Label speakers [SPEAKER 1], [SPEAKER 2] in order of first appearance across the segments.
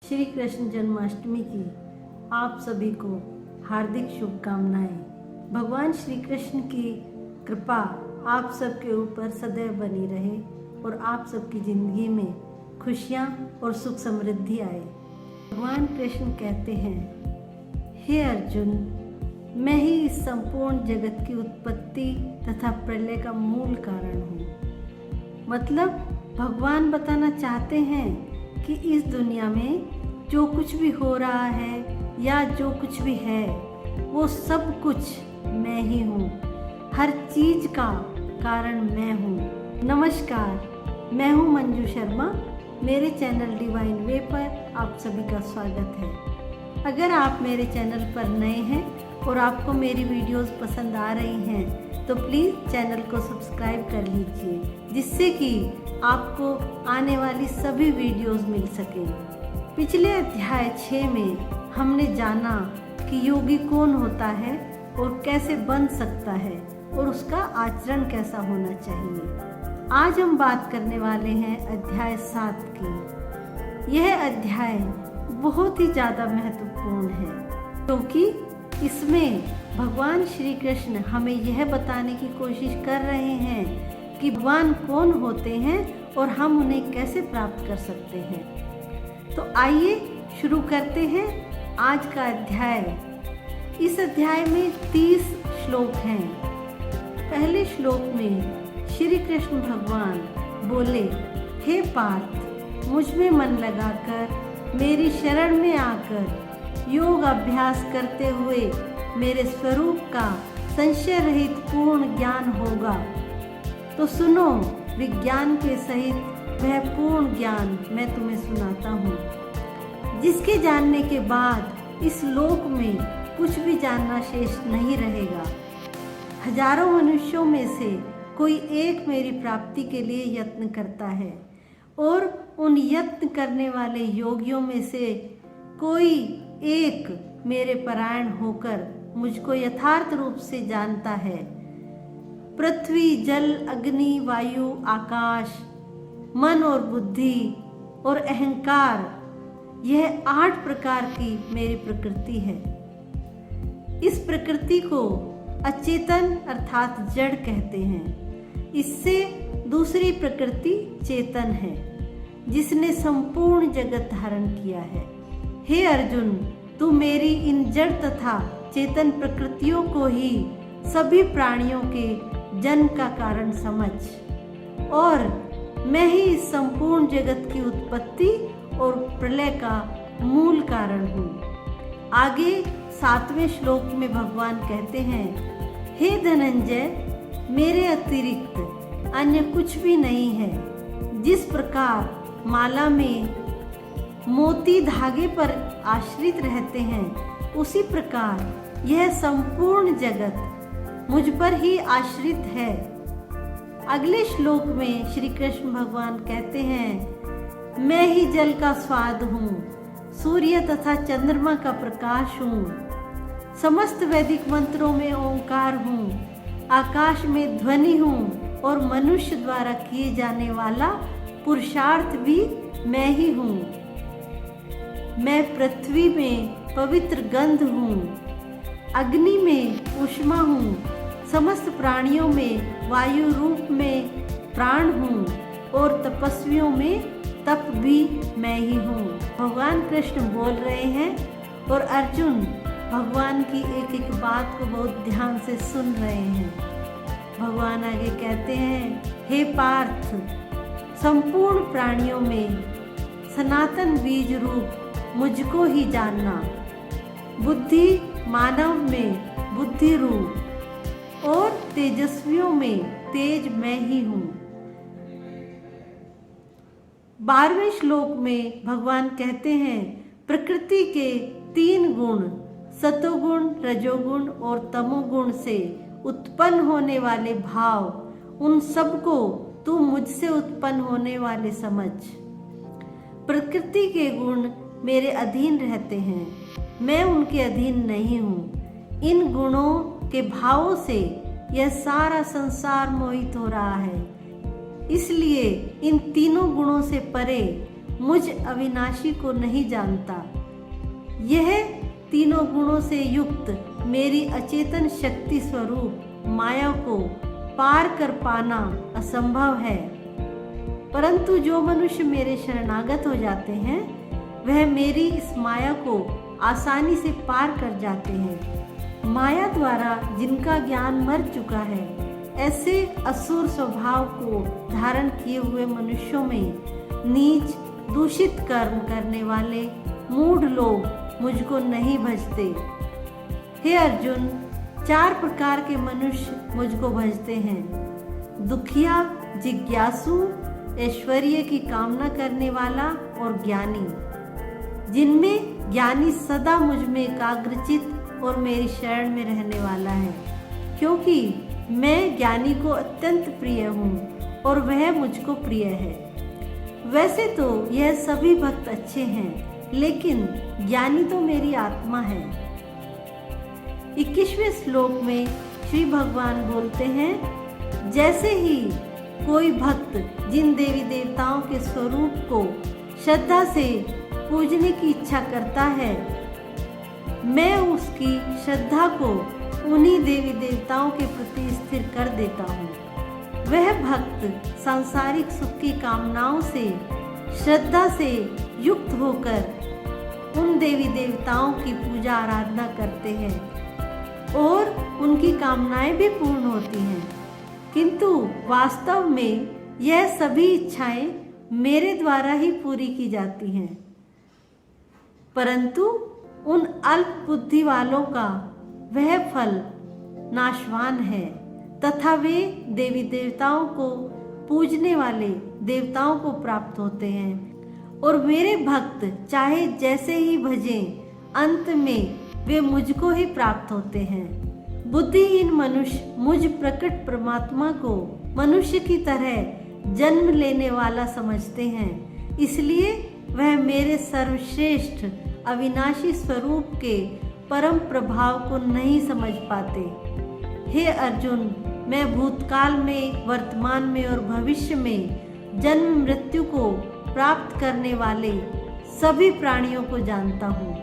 [SPEAKER 1] श्री कृष्ण जन्माष्टमी की आप सभी को हार्दिक शुभकामनाएं। भगवान श्री कृष्ण की कृपा आप सबके ऊपर सदैव बनी रहे और आप सबकी जिंदगी में खुशियां और सुख समृद्धि आए। भगवान कृष्ण कहते हैं, हे अर्जुन, मैं ही इस संपूर्ण जगत की उत्पत्ति तथा प्रलय का मूल कारण हूँ। मतलब भगवान बताना चाहते हैं कि इस दुनिया में जो कुछ भी हो रहा है या जो कुछ भी है वो सब कुछ मैं ही हूँ। हर चीज का कारण मैं हूँ। नमस्कार, मैं हूँ मंजू शर्मा। मेरे चैनल डिवाइन वे पर आप सभी का स्वागत है। अगर आप मेरे चैनल पर नए हैं और आपको मेरी वीडियोस पसंद आ रही हैं तो प्लीज़ चैनल को सब्सक्राइब कर लीजिए, जिससे कि आपको आने वाली सभी वीडियोस मिल सकें। पिछले अध्याय 6 में हमने जाना कि योगी कौन होता है और कैसे बन सकता है और उसका आचरण कैसा होना चाहिए। आज हम बात करने वाले हैं अध्याय 7 की। यह अध्याय बहुत ही ज़्यादा महत्वपूर्ण है क्योंकि इसमें भगवान श्री कृष्ण हमें यह बताने की कोशिश कर रहे हैं कि भगवान कौन होते हैं और हम उन्हें कैसे प्राप्त कर सकते हैं। तो आइए शुरू करते हैं आज का अध्याय। इस अध्याय में 30 श्लोक हैं। पहले श्लोक में श्री कृष्ण भगवान बोले, हे पार्थ, मुझ में मन लगाकर मेरी शरण में आकर योग अभ्यास करते हुए मेरे स्वरूप का संशय रहित पूर्ण ज्ञान होगा। तो सुनो, विज्ञान के सहित वह पूर्ण ज्ञान मैं तुम्हें सुनाता हूँ, जिसके जानने के बाद इस लोक में कुछ भी जानना शेष नहीं रहेगा। हजारों मनुष्यों में से कोई एक मेरी प्राप्ति के लिए यत्न करता है और उन यत्न करने वाले योगियों में से कोई एक मेरे परायण होकर मुझको यथार्थ रूप से जानता है। पृथ्वी, जल, अग्नि, वायु, आकाश, मन और बुद्धि और अहंकार, यह 8 प्रकार की मेरी प्रकृति है। इस प्रकृति को अचेतन अर्थात जड़ कहते हैं। इससे दूसरी प्रकृति चेतन है, जिसने संपूर्ण जगत धारण किया है। हे अर्जुन, तू मेरी इन जड़ तथा चेतन प्रकृतियों को ही सभी प्राणियों के जन्म का कारण समझ, और मैं ही इस संपूर्ण जगत की उत्पत्ति और प्रलय का मूल कारण हूँ। आगे 7वें श्लोक में भगवान कहते हैं, हे धनंजय, मेरे अतिरिक्त अन्य कुछ भी नहीं है। जिस प्रकार माला में मोती धागे पर आश्रित रहते हैं, उसी प्रकार यह संपूर्ण जगत मुझ पर ही आश्रित है। अगले श्लोक में श्री कृष्ण भगवान कहते हैं, मैं ही जल का स्वाद हूँ, सूर्य तथा चंद्रमा का प्रकाश हूँ, समस्त वैदिक मंत्रों में ओंकार हूँ, आकाश में ध्वनि हूँ और मनुष्य द्वारा किए जाने वाला पुरुषार्थ भी मैं ही हूँ। मैं पृथ्वी में पवित्र गंध हूँ, अग्नि में उष्मा हूँ, समस्त प्राणियों में वायु रूप में प्राण हूँ और तपस्वियों में तप भी मैं ही हूँ। भगवान कृष्ण बोल रहे हैं और अर्जुन भगवान की एक एक बात को बहुत ध्यान से सुन रहे हैं। भगवान आगे कहते हैं, हे पार्थ, संपूर्ण प्राणियों में सनातन बीज रूप मुझको ही जानना। बुद्धि मानव में बुद्धि रूप और तेजस्वियों में तेज मैं ही हूँ। 12वें श्लोक में भगवान कहते हैं, प्रकृति के 3 गुण सतोगुण, रजोगुण और तमोगुण से उत्पन्न होने वाले भाव, उन सबको तू मुझसे उत्पन्न होने वाले समझ। प्रकृति के गुण मेरे अधीन रहते हैं, मैं उनके अधीन नहीं हूँ। इन गुणों के भावों से यह सारा संसार मोहित हो रहा है। इसलिए इन तीनों गुणों से परे मुझ अविनाशी को नहीं जानता। यह तीनों गुणों से युक्त मेरी अचेतन शक्ति स्वरूप माया को पार कर पाना असंभव है। परंतु जो मनुष्य मेरे शरणागत हो जाते हैं वह मेरी इस माया को आसानी से पार कर जाते हैं। माया द्वारा जिनका ज्ञान मर चुका है, ऐसे असुर स्वभाव को धारण किए हुए मनुष्यों में नीच दूषित कर्म करने वाले मूढ़ लोग मुझको नहीं भजते। हे अर्जुन, 4 प्रकार के मनुष्य मुझको भजते हैं: दुखिया, जिज्ञासु, ऐश्वर्य की कामना करने वाला और ज्ञानी। जिनमें ज्ञानी सदा मुझ में एकाग्रचित और मेरी शरण में रहने वाला है, क्योंकि मैं ज्ञानी को अत्यंत प्रिय हूँ और वह मुझको प्रिय है। वैसे तो यह सभी भक्त अच्छे हैं, लेकिन ज्ञानी तो मेरी आत्मा है। 21वें श्लोक में श्री भगवान बोलते हैं, जैसे ही कोई भक्त जिन देवी देवताओं के स्वरूप को श्रद्धा से पूजने की इच्छा करता है, मैं उसकी श्रद्धा को उन्हीं देवी देवताओं के प्रति स्थिर कर देता हूँ। वह भक्त सांसारिक सुख की कामनाओं से श्रद्धा से युक्त होकर उन देवी देवताओं की पूजा आराधना करते हैं और उनकी कामनाएं भी पूर्ण होती हैं, किंतु वास्तव में यह सभी इच्छाएं मेरे द्वारा ही पूरी की जाती हैं। परंतु उन अल्प बुद्धि वालों का वह फल नाशवान है तथा वे देवी देवताओं को पूजने वाले देवताओं को प्राप्त होते हैं, और मेरे भक्त चाहे जैसे ही भजें, अंत में वे मुझको ही प्राप्त होते हैं। बुद्धिहीन मनुष्य मुझ प्रकट परमात्मा को मनुष्य की तरह जन्म लेने वाला समझते हैं, इसलिए वह मेरे सर्वश्रेष्ठ अविनाशी स्वरूप के परम प्रभाव को नहीं समझ पाते। हे अर्जुन, मैं भूतकाल में, वर्तमान में और भविष्य में जन्म मृत्यु को प्राप्त करने वाले सभी प्राणियों को जानता हूँ,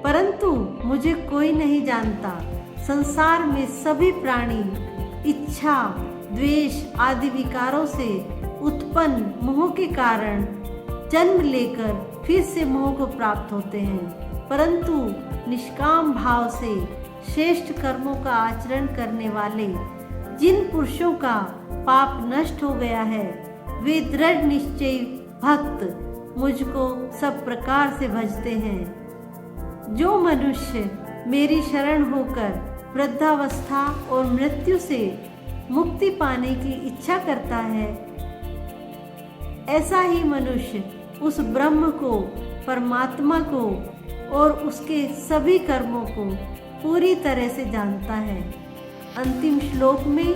[SPEAKER 1] परंतु मुझे कोई नहीं जानता। संसार में सभी प्राणी इच्छा, द्वेष आदि विकारों से उत्पन्न मोह के कारण जन्म लेकर फिर से मोह को प्राप्त होते हैं, परंतु निष्काम भाव से श्रेष्ठ कर्मों का आचरण करने वाले जिन पुरुषों का पाप नष्ट हो गया है, वे दृढ़ निश्चयी भक्त मुझको सब प्रकार से भजते हैं। जो मनुष्य मेरी शरण होकर वृद्धावस्था और मृत्यु से मुक्ति पाने की इच्छा करता है, ऐसा ही मनुष्य उस ब्रह्म को, परमात्मा को और उसके सभी कर्मों को पूरी तरह से जानता है। अंतिम श्लोक में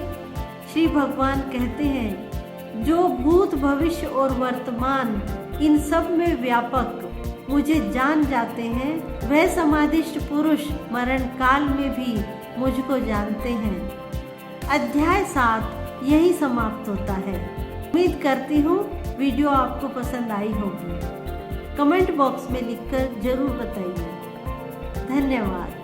[SPEAKER 1] श्री भगवान कहते हैं, जो भूत, भविष्य और वर्तमान इन सब में व्यापक मुझे जान जाते हैं, वह समाधिष्ट पुरुष मरण काल में भी मुझको जानते हैं। अध्याय 7 यही समाप्त होता है। उम्मीद करती हूँ वीडियो आपको पसंद आई होगी। कमेंट बॉक्स में लिखकर जरूर बताइए। धन्यवाद।